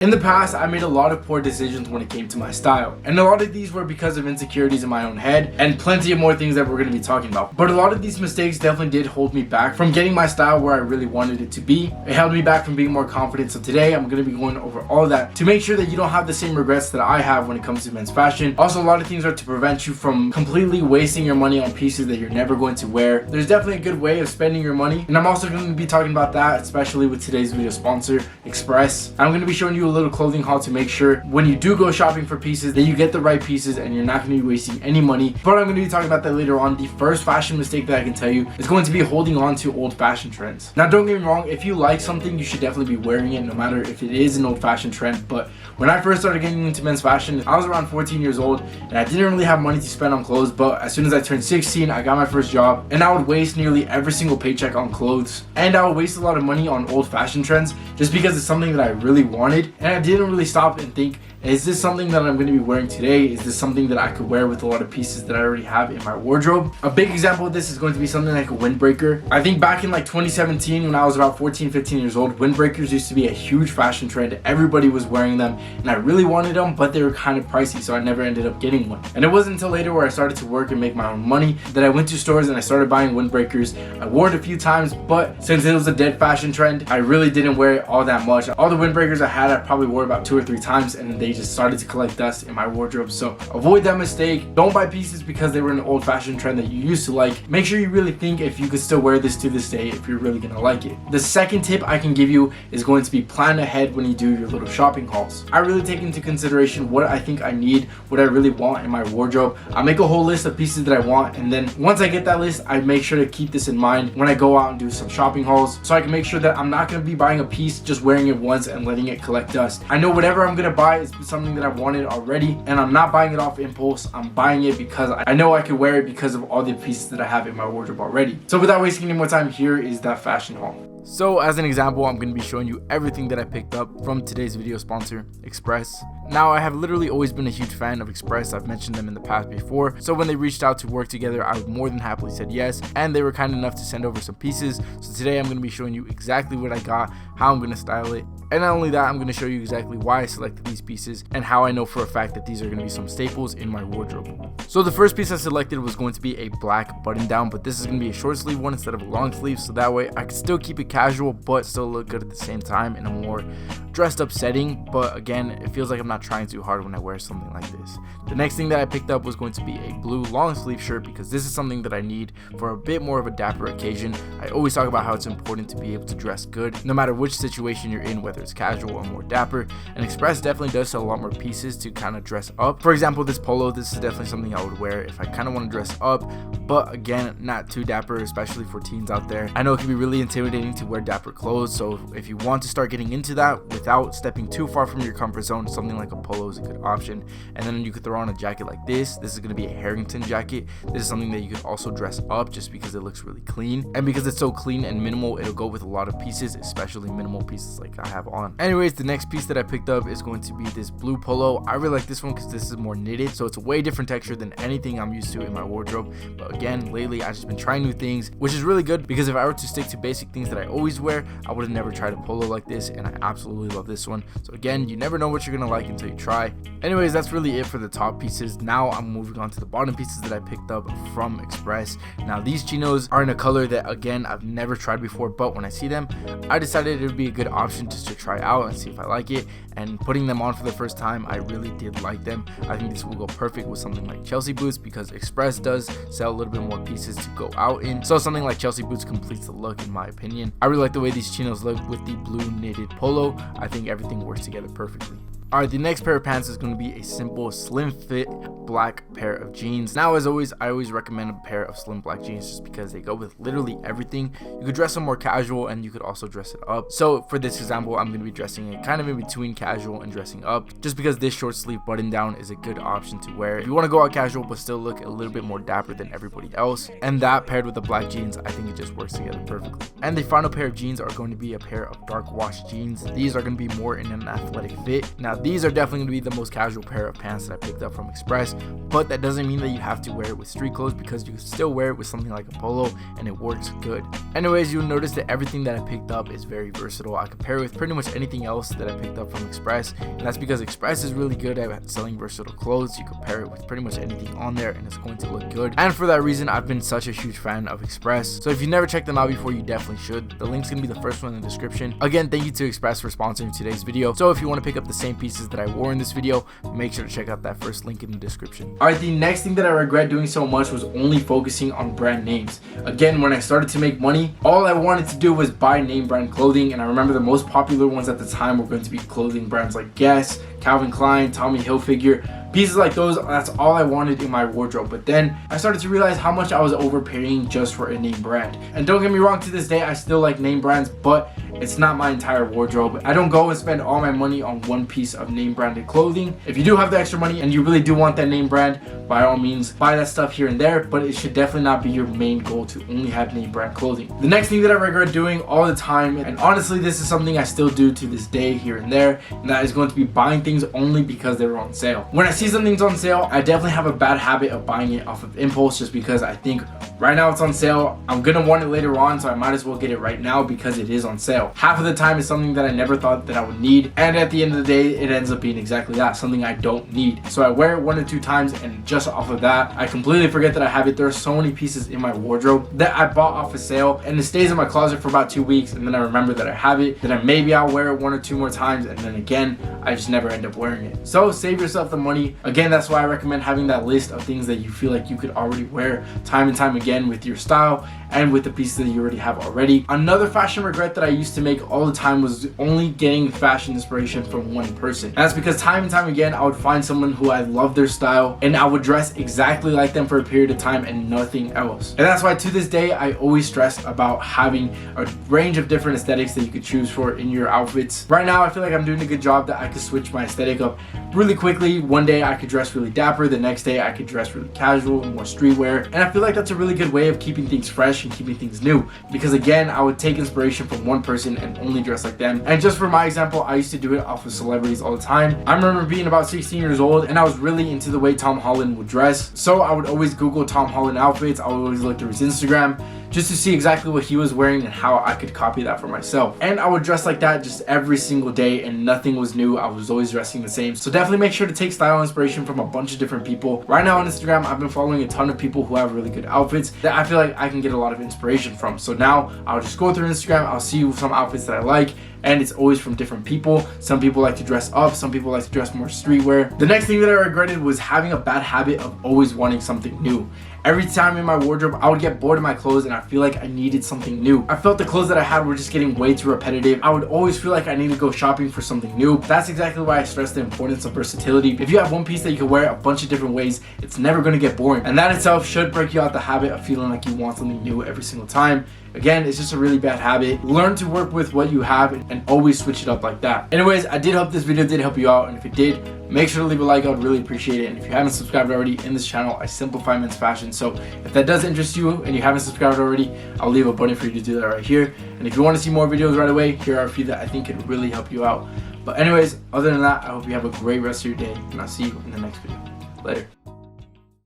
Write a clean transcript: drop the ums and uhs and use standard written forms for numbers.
In the past, I made a lot of poor decisions when it came to my style, and a lot of these were because of insecurities in my own head, and plenty of more things that we're going to be talking about. But a lot of these mistakes definitely did hold me back from getting my style where I really wanted it to be. It held me back from being more confident, so today I'm going to be going over all of that to make sure that you don't have the same regrets that I have when it comes to men's fashion. Also, a lot of things are to prevent you from completely wasting your money on pieces that you're never going to wear. There's definitely a good way of spending your money, and I'm also going to be talking about that, especially with today's video sponsor, Express. I'm going to be showing you a little clothing haul to make sure when you do go shopping for pieces that you get the right pieces and you're not going to be wasting any money. But I'm going to be talking about that later on. The first fashion mistake that I can tell you is going to be holding on to old fashion trends. Now, don't get me wrong, if you like something, you should definitely be wearing it, no matter if it is an old fashioned trend. But when I first started getting into men's fashion, I was around 14 years old and I didn't really have money to spend on clothes. But as soon as I turned 16, I got my first job, and I would waste nearly every single paycheck on clothes, and I would waste a lot of money on old fashioned trends just because it's something that I really wanted. And I didn't really stop and think, is this something that I'm going to be wearing today? Is this something that I could wear with a lot of pieces that I already have in my wardrobe? A big example of this is going to be something like a windbreaker. I think back in like 2017, when I was about 14, 15 years old, windbreakers used to be a huge fashion trend. Everybody was wearing them, and I really wanted them, but they were kind of pricey, so I never ended up getting one. And it wasn't until later, where I started to work and make my own money, that I went to stores and I started buying windbreakers. I wore it a few times, but since it was a dead fashion trend, I really didn't wear it all that much. All the windbreakers I had, I probably wore about 2 or 3 times, and they just started to collect dust in my wardrobe. So avoid that mistake. Don't buy pieces because they were an old fashioned trend that you used to like. Make sure you really think if you could still wear this to this day, if you're really gonna like it. The second tip I can give you is going to be plan ahead when you do your little shopping hauls. I really take into consideration what I think I need, what I really want in my wardrobe. I make a whole list of pieces that I want, and then once I get that list, I make sure to keep this in mind when I go out and do some shopping hauls, so I can make sure that I'm not gonna be buying a piece, just wearing it once and letting it collect dust. I know whatever I'm gonna buy is something that I've wanted already, and I'm not buying it off impulse. I'm buying it because I know I can wear it because of all the pieces that I have in my wardrobe already. So without wasting any more time, here is that fashion haul. So as an example, I'm going to be showing you everything that I picked up from today's video sponsor, Express. Now, I have literally always been a huge fan of Express. I've mentioned them in the past before, so when they reached out to work together, I more than happily said yes, and they were kind enough to send over some pieces. So today I'm going to be showing you exactly what I got, how I'm going to style it, and not only that, I'm going to show you exactly why I selected these pieces and how I know for a fact that these are going to be some staples in my wardrobe. So the first piece I selected was going to be a black button down, but this is going to be a short sleeve one instead of a long sleeve, so that way I can still keep it casual but still look good at the same time in a more dressed up setting. But again, it feels like I'm not trying too hard when I wear something like this. The next thing that I picked up was going to be a blue long sleeve shirt, because this is something that I need for a bit more of a dapper occasion. I always talk about how it's important to be able to dress good no matter which situation you're in, whether it's casual or more dapper, and Express definitely does sell a lot more pieces to kind of dress up. For example, this polo, this is definitely something I would wear if I kind of want to dress up, but again, not too dapper, especially for teens out there. I know it can be really intimidating to wear dapper clothes, so if you want to start getting into that without stepping too far from your comfort zone, something like a polo is a good option. And then you could throw on a jacket like this. This is going to be a Harrington jacket. This is something that you could also dress up just because it looks really clean, and because it's so clean and minimal, it'll go with a lot of pieces, especially minimal pieces like I have on. Anyways, the next piece that I picked up is going to be this blue polo. I really like this one because this is more knitted, so it's a way different texture than anything I'm used to in my wardrobe. But again, lately I've just been trying new things, which is really good, because if I were to stick to basic things that I always wear, I would have never tried a polo like this, and I absolutely love this one. So again, you never know what you're gonna like until you try. Anyways, that's really it for the top pieces. Now I'm moving on to the bottom pieces that I picked up from Express. Now these chinos are in a color that again I've never tried before, but when I see them, I decided it would be a good option just to try out and see if I like it. And putting them on for the first time, I really did like them. I think this will go perfect with something like Chelsea boots, because Express does sell a little bit more pieces to go out in, so something like Chelsea boots completes the look in my opinion. I really like the way these chinos look with the blue knitted polo. I think everything works together perfectly. Alright, the next pair of pants is going to be a simple slim fit black pair of jeans. Now, as always, I always recommend a pair of slim black jeans just because they go with literally everything. You could dress them more casual, and you could also dress it up. So for this example, I'm going to be dressing it kind of in between casual and dressing up, just because this short sleeve button down is a good option to wear if you want to go out casual but still look a little bit more dapper than everybody else. And that paired with the black jeans, I think it just works together perfectly. And the final pair of jeans are going to be a pair of dark wash jeans. These are going to be more in an athletic fit. Now these are definitely going to be the most casual pair of pants that I picked up from Express, but that doesn't mean that you have to wear it with street clothes, because you can still wear it with something like a polo and it works good. Anyways, you'll notice that everything that I picked up is very versatile. I can pair it with pretty much anything else that I picked up from Express, and that's because Express is really good at selling versatile clothes. You can pair it with pretty much anything on there and it's going to look good, and for that reason I've been such a huge fan of Express. So if you've never checked them out before, you definitely should. The link's gonna be the first one in the description. Again, thank you to Express for sponsoring today's video. So if you want to pick up the same pieces that I wore in this video, make sure to check out that first link in the description. Alright, the next thing that I regret doing so much was only focusing on brand names. Again, when I started to make money, all I wanted to do was buy name brand clothing, and I remember the most popular ones at the time were going to be clothing brands like Guess, Calvin Klein, Tommy Hilfiger, pieces like those. That's all I wanted in my wardrobe. But then I started to realize how much I was overpaying just for a name brand. And don't get me wrong, to this day I still like name brands, but it's not my entire wardrobe. I don't go and spend all my money on one piece of name branded clothing. If you do have the extra money and you really do want that name brand, by all means buy that stuff here and there, but it should definitely not be your main goal to only have name brand clothing. The next thing that I regret doing all the time, and honestly this is something I still do to this day here and there, and that is going to be buying things only because they're on sale. When I see something's on sale, I definitely have a bad habit of buying it off of impulse, just because I think right now it's on sale, I'm gonna want it later on, so I might as well get it right now because it is on sale. Half of the time it's something that I never thought that I would need, and at the end of the day it ends up being exactly that, something I don't need. So I wear it 1 or 2 times, and just off of that I completely forget that I have it. There are so many pieces in my wardrobe that I bought off a sale, and it stays in my closet for about 2 weeks, and then I remember that I have it, then maybe I'll wear it 1 or 2 more times, and then again I just never end up wearing it. So save yourself the money. Again, that's why I recommend having that list of things that you feel like you could already wear time and time again with your style and with the pieces that you already have already. Another fashion regret that I used to make all the time was only getting fashion inspiration from one person. And that's because time and time again I would find someone who I love their style and I would dress exactly like them for a period of time and nothing else. And that's why to this day I always stress about having a range of different aesthetics that you could choose for in your outfits. Right now I feel like I'm doing a good job that I could switch my aesthetic up really quickly. One day I could dress really dapper, the next day I could dress really casual, more streetwear, and I feel like that's a really good way of keeping things fresh and keeping things new, because again I would take inspiration from one person and only dress like them. And just for my example, I used to do it off of celebrities all the time. I remember being about 16 years old and I was really into the way Tom Holland would dress, so I would always Google Tom Holland outfits. I would always look through his Instagram just to see exactly what he was wearing and how I could copy that for myself. And I would dress like that just every single day, and nothing was new. I was always dressing the same. So definitely make sure to take style inspiration from a bunch of different people. Right now on Instagram, I've been following a ton of people who have really good outfits that I feel like I can get a lot of inspiration from. So now I'll just go through Instagram, I'll see some outfits that I like, and it's always from different people. Some people like to dress up, some people like to dress more streetwear. The next thing that I regretted was having a bad habit of always wanting something new. Every time in my wardrobe, I would get bored of my clothes and I feel like I needed something new. I felt the clothes that I had were just getting way too repetitive. I would always feel like I needed to go shopping for something new. That's exactly why I stress the importance of versatility. If you have one piece that you can wear a bunch of different ways, it's never going to get boring. And that itself should break you out the habit of feeling like you want something new every single time. Again, it's just a really bad habit. Learn to work with what you have and always switch it up like that. Anyways, I did hope this video did help you out, and if it did, make sure to leave a like. I would really appreciate it. And if you haven't subscribed already, in this channel I simplify men's fashion, so if that does interest you and you haven't subscribed already, I'll leave a button for you to do that right here. And if you want to see more videos right away, here are a few that I think could really help you out. But anyways, other than that, I hope you have a great rest of your day, and I'll see you in the next video. Later.